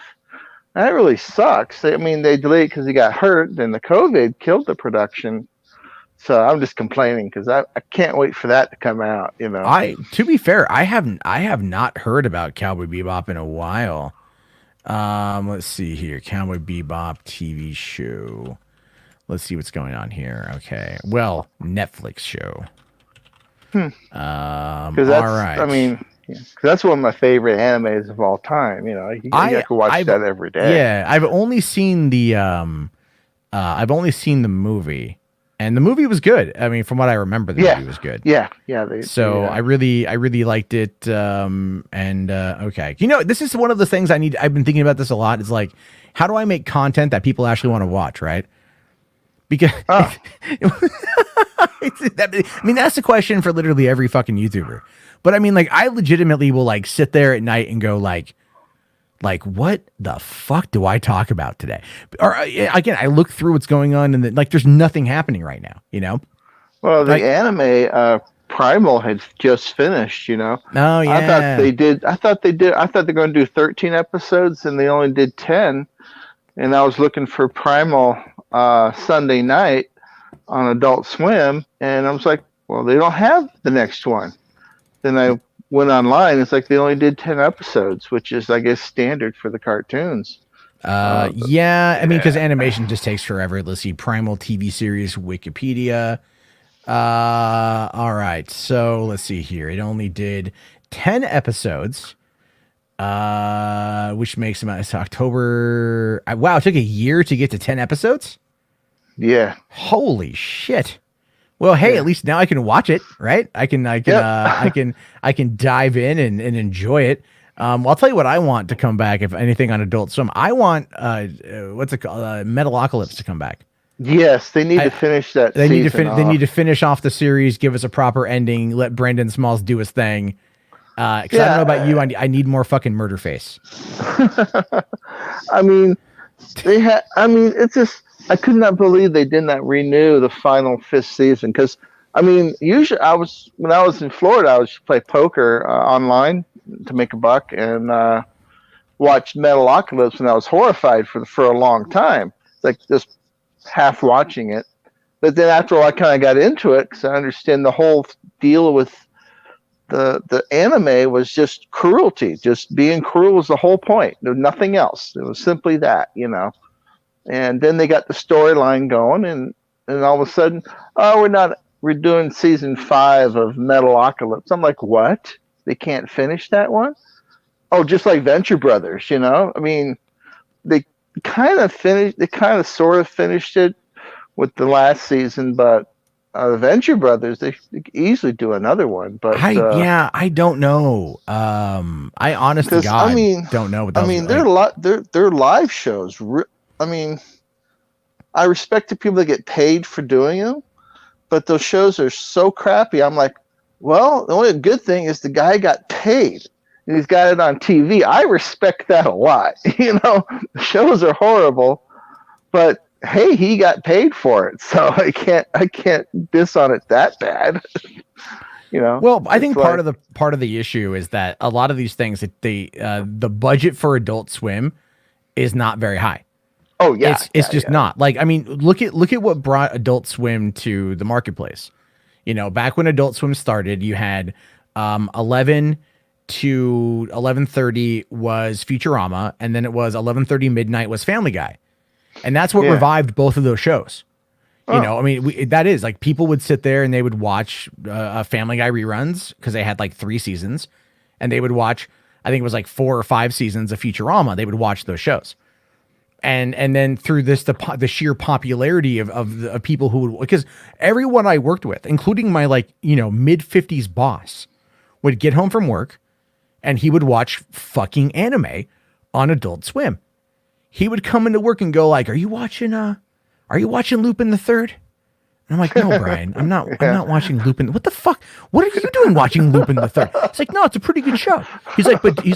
That really sucks. They delayed it because he got hurt, and the COVID killed the production. So I'm just complaining because I can't wait for that to come out. To be fair, I have not heard about Cowboy Bebop in a while. Let's see here, Cowboy Bebop TV show. Let's see what's going on here. Okay, well, Netflix show. Because that's, all right. That's one of my favorite animes of all time. You can watch that every day. Yeah, I've only seen the movie. And the movie was good. From what I remember, the movie was good. Yeah. I really liked it. Okay. This is one of the things I've been thinking about this a lot. Is like, how do I make content that people actually want to watch, right? Because that's the question for literally every fucking YouTuber. But I legitimately will like sit there at night and go like, Like, what the fuck do I talk about today? Or again, I look through what's going on, and like, there's nothing happening right now. You know? Well, the Like, anime Primal had just finished. You know, oh yeah. I thought they're going to do 13 episodes, and they only did 10. And I was looking for Primal Sunday night on Adult Swim, and I was like, well, they don't have the next one. Then I went online. It's like they only did 10 episodes, which is, I guess, standard for the cartoons. Yeah, I mean, because animation just takes forever. Let's see, Primal TV series Wikipedia. All right, so let's see here. It only did 10 episodes, which makes them it's October. Wow, it took a year to get to 10 episodes. Yeah. Holy shit. Well, hey, Yeah. at least now I can watch it, right? I can dive in and enjoy it. I'll tell you what I want to come back, if anything, on Adult Swim. I want what's it called, Metalocalypse to come back. Yes, they need to finish that. They need to off. They need to finish off the series, give us a proper ending, let Brendan Smalls do his thing. Because I don't know about you, I need more fucking murder face. I mean, it's just, I could not believe they did not renew the final 5th season. Because, I mean, usually when I was in Florida, I would just play poker online to make a buck, and watched Metalocalypse, and I was horrified for a long time. It's like just half watching it. But then after a while, I kind of got into it because I understand the whole deal with the anime was just cruelty. Just being cruel was the whole point. There was nothing else. It was simply that, you know. And then they got the storyline going, and all of a sudden, we're doing season 5 of Metalocalypse. I'm like, what? They can't finish that one? Oh, just like Venture Brothers, you know? I mean, they kind of sort of finished it with the last season, but the Venture Brothers, they could easily do another one. But I don't know. I honestly, God, don't know. They're live shows. I mean, I respect the people that get paid for doing them, but those shows are so crappy. I'm like, well, the only good thing is the guy got paid and he's got it on TV. I respect that a lot. You know, the shows are horrible, but hey, he got paid for it, so I can't diss on it that bad. You know. Well, I think part of the issue is that a lot of these things that the budget for Adult Swim is not very high. Oh yeah, it's just not. Like, I mean, look at what brought Adult Swim to the marketplace. You know, back when Adult Swim started, you had 11 to 11:30 was Futurama, and then it was 11:30 midnight was Family Guy, and that's what revived both of those shows. You know, I mean, that is like people would sit there and they would watch Family Guy reruns because they had like 3 seasons, and they would watch, I think it was like 4 or 5 seasons of Futurama. They would watch those shows. And then through this, the sheer popularity of people who would, because everyone I worked with, including my mid-50s boss, would get home from work and he would watch fucking anime on Adult Swim. He would come into work and go like, are you watching Lupin the Third? And I'm like, no, Brian, I'm not watching Lupin. What the fuck? What are you doing watching Lupin the Third? It's like, no, it's a pretty good show. He's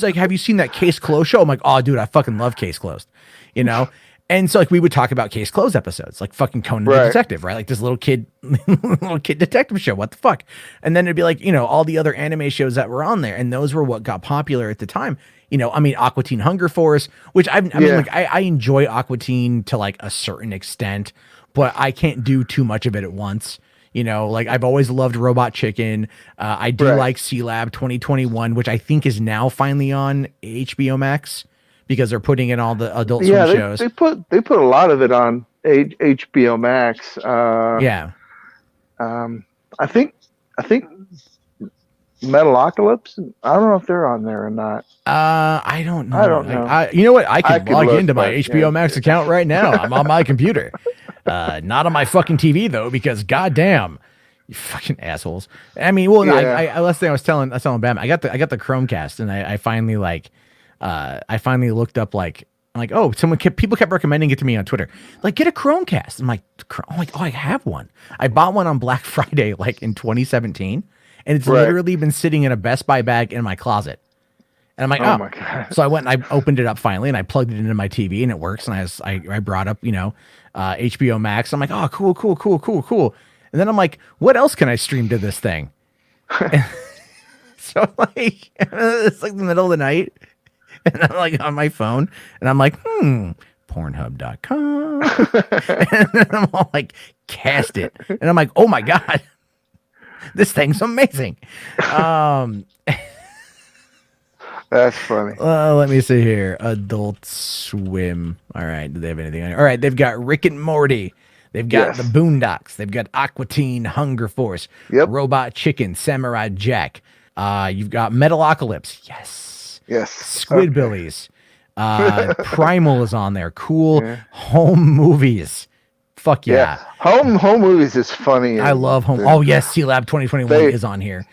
like, have you seen that Case Closed show? I'm like, oh, dude, I fucking love Case Closed. You know? And so like we would talk about Case Closed episodes, like fucking Conan the Detective, right? Like this little kid detective show. What the fuck? And then it'd be like, all the other anime shows that were on there. And those were what got popular at the time. I mean, Aqua Teen Hunger Force, which I enjoy Aqua Teen to like a certain extent, but I can't do too much of it at once. Like I've always loved Robot Chicken. I do like C-Lab 2021, which I think is now finally on HBO Max because they're putting in all the Adult Swim shows. They put a lot of it on HBO Max. I think Metalocalypse. I don't know if they're on there or not. I don't know. You know what? I can log into my HBO Max account right now. I'm on my computer. Not on my fucking TV though, because goddamn, you fucking assholes. I mean, well, last thing I was telling Bam, I got the Chromecast, and I finally looked up I'm like, oh, people kept recommending it to me on Twitter. Like, get a Chromecast. I'm like, oh, I have one. I bought one on Black Friday, like in 2017, and it's literally been sitting in a Best Buy bag in my closet. And I'm like, Oh oh. my God. So I went and I opened it up finally, and I plugged it into my TV, and it works. And I brought up, HBO Max. I'm like, oh, cool. And then I'm like, what else can I stream to this thing? So like, it's like the middle of the night, and I'm like on my phone, and I'm like, Pornhub.com. And then I'm all like, cast it. And I'm like, oh my God, this thing's amazing. That's funny. Let me see here. Adult Swim. All right. Do they have anything on here? All right. They've got Rick and Morty. They've got The Boondocks. They've got Aqua Teen, Hunger Force, Robot Chicken, Samurai Jack. You've got Metalocalypse. Yes. Squidbillies. Primal is on there. Cool. Home movies. Fuck yeah. Home movies is funny. I love home. Oh yes, C Lab 2021 is on here.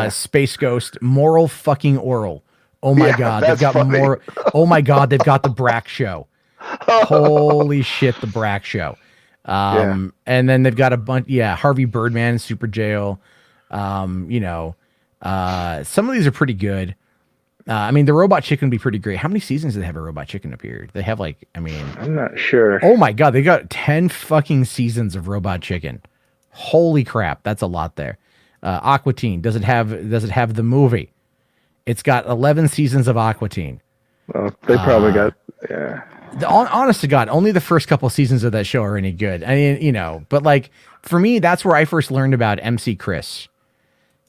Space Ghost, Moral fucking Oral. Oh my God, they've got more. Oh my God, they've got the Brack Show. Holy shit, the Brack Show. And then they've got a bunch. Yeah, Harvey Birdman, Super Jail. Some of these are pretty good. I mean, the Robot Chicken would be pretty great. How many seasons do they have a Robot Chicken appeared? They have I'm not sure. Oh my God, they got 10 fucking seasons of Robot Chicken. Holy crap, that's a lot there. Aqua Teen, does it have the movie? It's got 11 seasons of Aqua Teen. Well, they probably got Honest to God, only the first couple seasons of that show are any good. I mean, but like for me, that's where I first learned about MC Chris.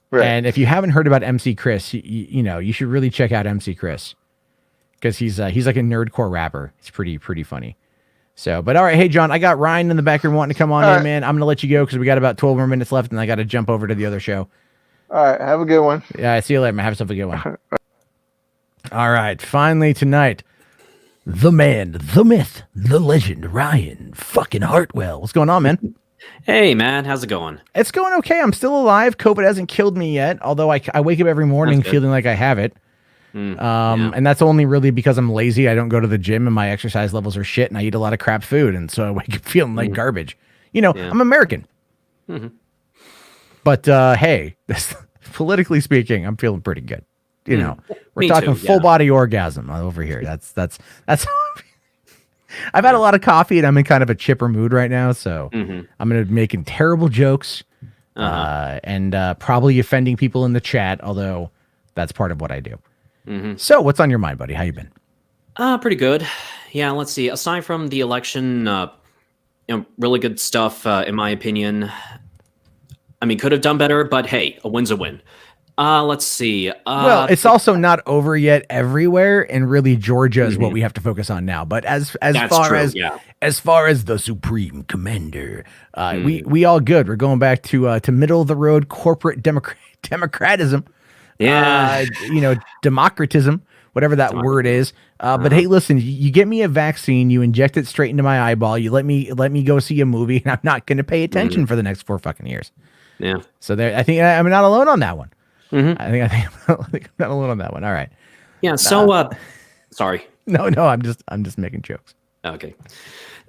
Right. And if you haven't heard about MC Chris, you should really check out MC Chris because he's like a nerdcore rapper. It's pretty funny. So, but all right, hey John, I got Ryan in the back room wanting to come on in, man. I'm gonna let you go because we got about 12 more minutes left, and I got to jump over to the other show. All right, have a good one. Yeah, see you later, man. Have yourself a good one. All right, finally tonight, the man, the myth, the legend, Ryan fucking Hartwell. What's going on, man? Hey, man. How's it going? It's going okay. I'm still alive. COVID hasn't killed me yet, although I wake up every morning feeling like I have it. And that's only really because I'm lazy. I don't go to the gym and my exercise levels are shit and I eat a lot of crap food. And so I wake up feeling like garbage. I'm American. But hey, politically speaking, I'm feeling pretty good. We're talking full body orgasm over here. That's I've had a lot of coffee and I'm in kind of a chipper mood right now. So I'm going to be making terrible jokes and probably offending people in the chat, although that's part of what I do. So what's on your mind, buddy? How you been? Pretty good. Yeah, let's see. Aside from the election, really good stuff, in my opinion. I mean, could have done better, but hey, a win's a win. Let's see. Well, it's also not over yet everywhere, and really Georgia is what we have to focus on now. But as far as the supreme commander, we all good. We're going back to middle of the road corporate democratism. Yeah. Democratism, whatever that word is. But hey, listen, you get me a vaccine, you inject it straight into my eyeball, you let me go see a movie, and I'm not going to pay attention for the next 4 fucking years. Yeah. So there, I think I'm not alone on that one. I think I'm not alone on that one. All right. Yeah. So, sorry. No, I'm just making jokes. Okay.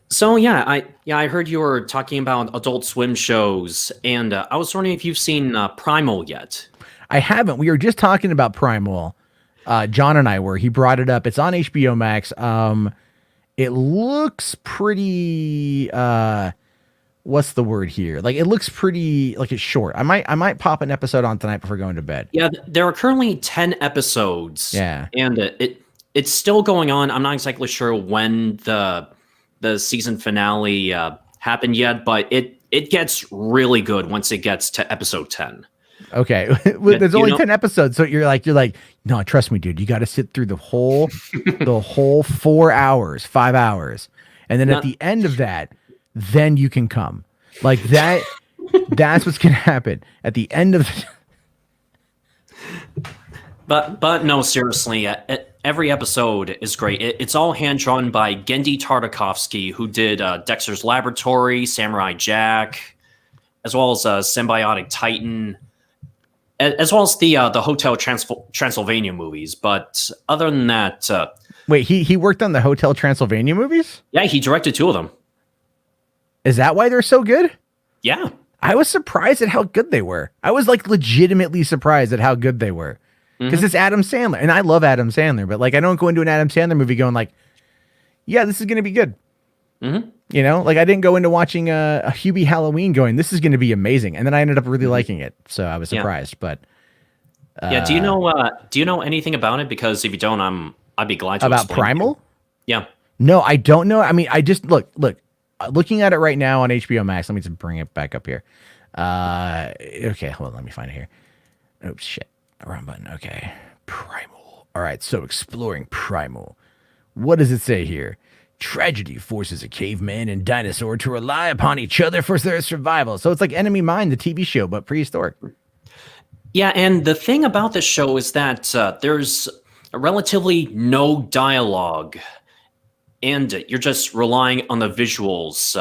So I heard you were talking about Adult Swim shows, and I was wondering if you've seen Primal yet. I haven't. We were just talking about Primal. John and I were. He brought it up. It's on HBO Max. It looks pretty. What's the word here? Like it looks pretty. Like it's short. I might pop an episode on tonight before going to bed. Yeah, there are currently 10 episodes. Yeah, and it's still going on. I'm not exactly sure when the season finale happened yet, but it gets really good once it gets to episode 10. Okay. There's only 10 episodes. So you're like, no, trust me, dude, you got to sit through the whole 4 hours, 5 hours. And then at the end of that, then you can come like that. That's what's going to happen at the end of But no, seriously, every episode is great. It's all hand-drawn by Gendy Tartakovsky, who did Dexter's Laboratory, Samurai Jack, as well as Symbiotic Titan, as well as the Hotel Transylvania movies. But other than that... Wait, he worked on the Hotel Transylvania movies? Yeah, he directed 2 of them. Is that why they're so good? Yeah. I was surprised at how good they were. I was like legitimately surprised at how good they were. because it's Adam Sandler, and I love Adam Sandler, but like I don't go into an Adam Sandler movie going like, yeah, this is gonna be good. You know, like I didn't go into watching a Hubie Halloween going, this is gonna be amazing, and then I ended up really liking it, so I was surprised. But do you know anything about it? Because if you don't, I'd be glad to about explain Primal. Yeah. No, I don't know. I mean, I just look, looking at it right now on HBO Max. Let me just bring it back up here. Okay, hold on. Let me find it here. Oh, shit. Wrong button. Okay. Primal. All right. So exploring Primal. What does it say here? Tragedy forces a caveman and dinosaur to rely upon each other for their survival. So it's like Enemy Mine, the TV show, but prehistoric. Yeah, and the thing about this show is that there's relatively no dialogue, and you're just relying on the visuals.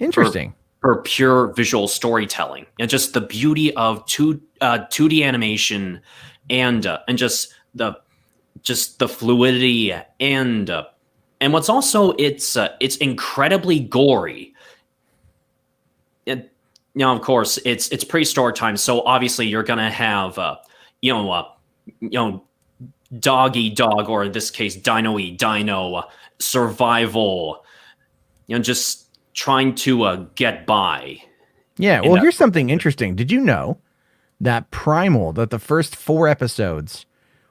Interesting. For pure visual storytelling, and just the beauty of 2D animation, and just the fluidity, and what's also it's incredibly gory. Of course, it's prehistoric time, so obviously you're gonna have dog eat dog, or in this case, dino eat dino, survival. Just trying to get by. Yeah, well, here's something interesting. Did you know that Primal, that the first 4 episodes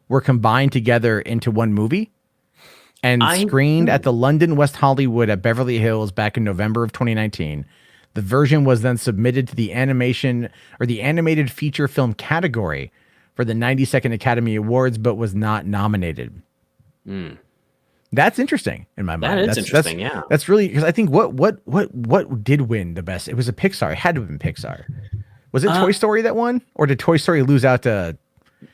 were combined together into one movie and screened at the London West Hollywood at Beverly Hills back in November of 2019? The version was then submitted to the animation or the animated feature film category for the 92nd Academy Awards, but was not nominated. That's interesting in my mind. That is interesting. Yeah, that's really, because I think what did win the best? It was a Pixar. It had to have been Pixar. Was it Toy Story that won, or did Toy Story lose out to?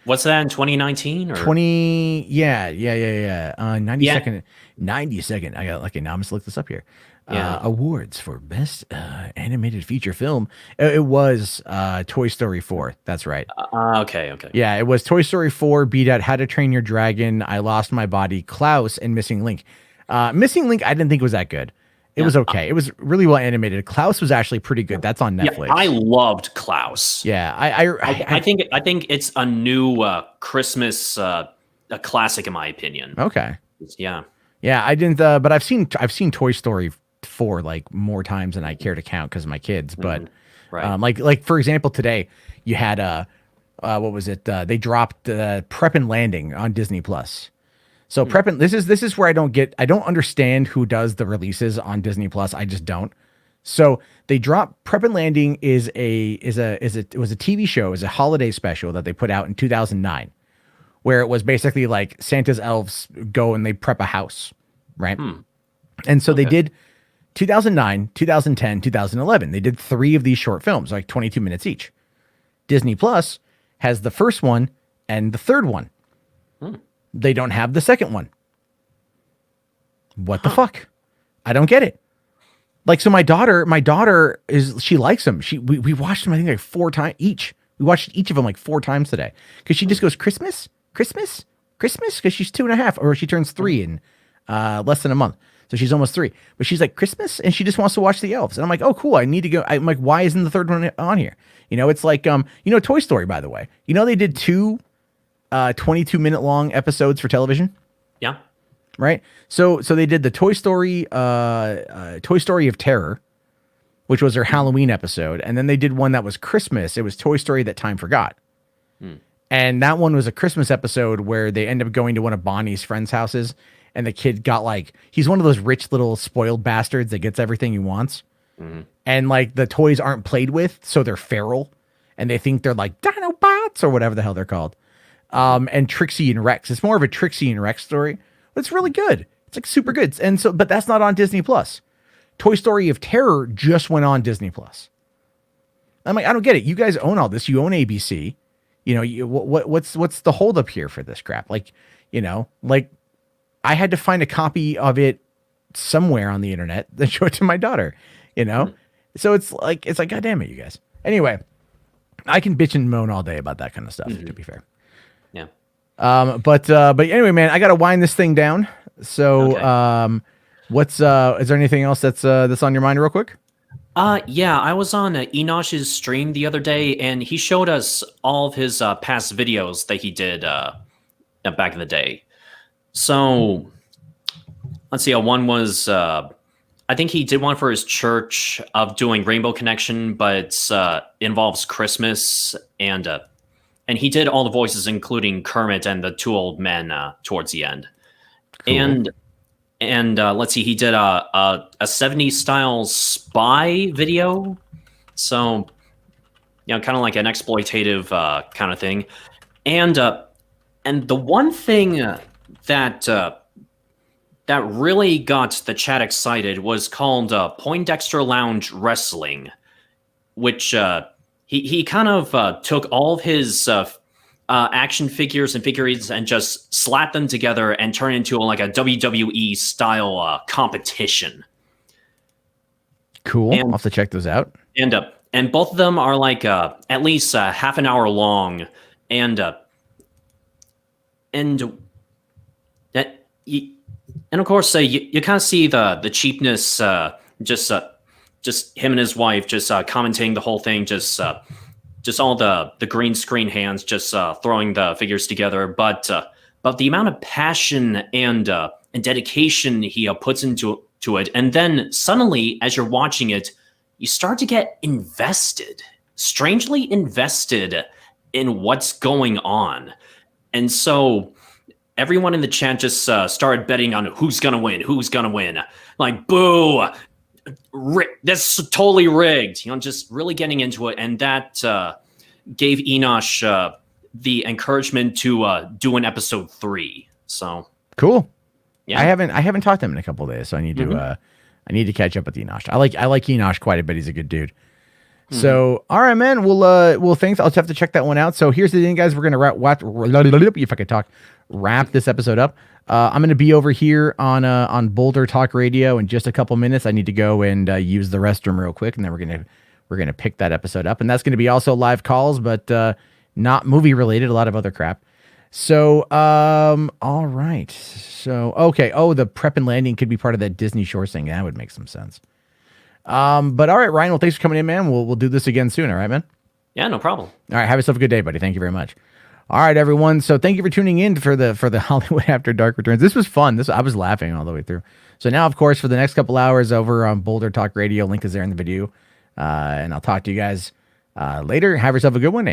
What's that in 2019 or 20? Yeah. 92nd. I got lucky. Now I'm just look this up here. Awards for best animated feature film. It was Toy Story 4. That's right. Okay. Yeah, it was Toy Story 4 beat out How to Train Your Dragon, I Lost My Body, Klaus, and Missing Link. Missing Link, I didn't think was that good. It was okay. It was really well animated. Klaus was actually pretty good. That's on Netflix. Yeah, I loved Klaus. Yeah, I think it's a new Christmas a classic in my opinion. Okay. Yeah, I didn't. But I've seen Toy Story 4 like more times than I care to count because of my kids. But like for example, today you had what was it? They dropped Prep and Landing on Disney Plus. So Prep and this is where I don't understand who does the releases on Disney Plus. I just don't. So they dropped Prep and Landing it was a TV show, it was a holiday special that they put out in 2009, where it was basically like Santa's elves go and they prep a house, right? And so they did 2009, 2010, 2011. They did 3 of these short films, like 22 minutes each. Disney Plus has the first one and the third one. They don't have the second one. What the fuck? I don't get it. Like, so my daughter she likes them. We watched them, I think, like 4 times each. We watched each of them like 4 times today. Because she just goes, Christmas? Because she's 2.5, or she turns 3 in less than a month. So she's almost 3. But she's like, Christmas? And she just wants to watch the elves. And I'm like, oh, cool. I need to go. I'm like, why isn't the third one on here? It's like, Toy Story, by the way. They did 2 22-minute long episodes for television. Yeah. Right? So they did the Toy Story of Terror, which was their Halloween episode. And then they did one that was Christmas. It was Toy Story That Time Forgot. And that one was a Christmas episode where they end up going to one of Bonnie's friends' houses. And the kid got he's one of those rich little spoiled bastards that gets everything he wants. And like the toys aren't played with, so they're feral. And they think they're like Dinobots or whatever the hell they're called. And Trixie and Rex. It's more of a Trixie and Rex story. But it's really good. It's like super good. And so, but that's not on Disney Plus. Toy Story of Terror just went on Disney Plus. I'm like, I don't get it. You guys own all this. You own ABC. What's the holdup here for this crap? I had to find a copy of it somewhere on the internet and show it to my daughter, So it's like, God damn it, you guys. Anyway, I can bitch and moan all day about that kind of stuff, to be fair. Yeah. But anyway, man, I got to wind this thing down. So, is there anything else that's on your mind real quick? Yeah, I was on Enosh's stream the other day, and he showed us all of his past videos that he did back in the day. So let's see. One was I think he did one for his church of doing Rainbow Connection, but involves Christmas, and he did all the voices, including Kermit and the two old men towards the end. Cool. And let's see, he did a 70s style spy video, so kind of like an exploitative kind of thing. And the one thing that really got the chat excited was called Poindexter Lounge Wrestling, which he kind of took all of his action figures and figurines and just slapped them together and turned into like a WWE style competition. Cool. I'll have to check those out. And both of them are like at least half an hour long, and of course you kind of see the cheapness, just him and his wife just commenting the whole thing, just all the green screen hands just throwing the figures together, but the amount of passion and dedication he puts into it, and then suddenly as you're watching it, you start to get strangely invested in what's going on, and so everyone in the chat just started betting on who's gonna win, like boo. That's totally rigged, just really getting into it, and that gave Enosh the encouragement to do an episode 3. So cool. Yeah, I haven't talked to him in a couple of days, so I need to catch up with Enosh. I like Enosh quite a bit. He's a good dude. Mm-hmm. So all right, man. Well, thanks. I'll just have to check that one out. So here's the thing, guys. We're gonna wrap this episode up. I'm going to be over here on Boulder Talk Radio in just a couple minutes. I need to go and use the restroom real quick, and then we're gonna pick that episode up, and that's going to be also live calls, but not movie related. A lot of other crap. So all right. So okay. Oh, the prep and landing could be part of that Disney Shore thing. That would make some sense. But all right, Ryan. Well, thanks for coming in, man. We'll do this again soon. All right, man. Yeah, no problem. All right. Have yourself a good day, buddy. Thank you very much. All right, everyone. So thank you for tuning in for the Hollywood After Dark returns. This was fun. I was laughing all the way through. So now, of course, for the next couple hours over on Boulder Talk Radio, link is there in the video. And I'll talk to you guys later. Have yourself a good one, and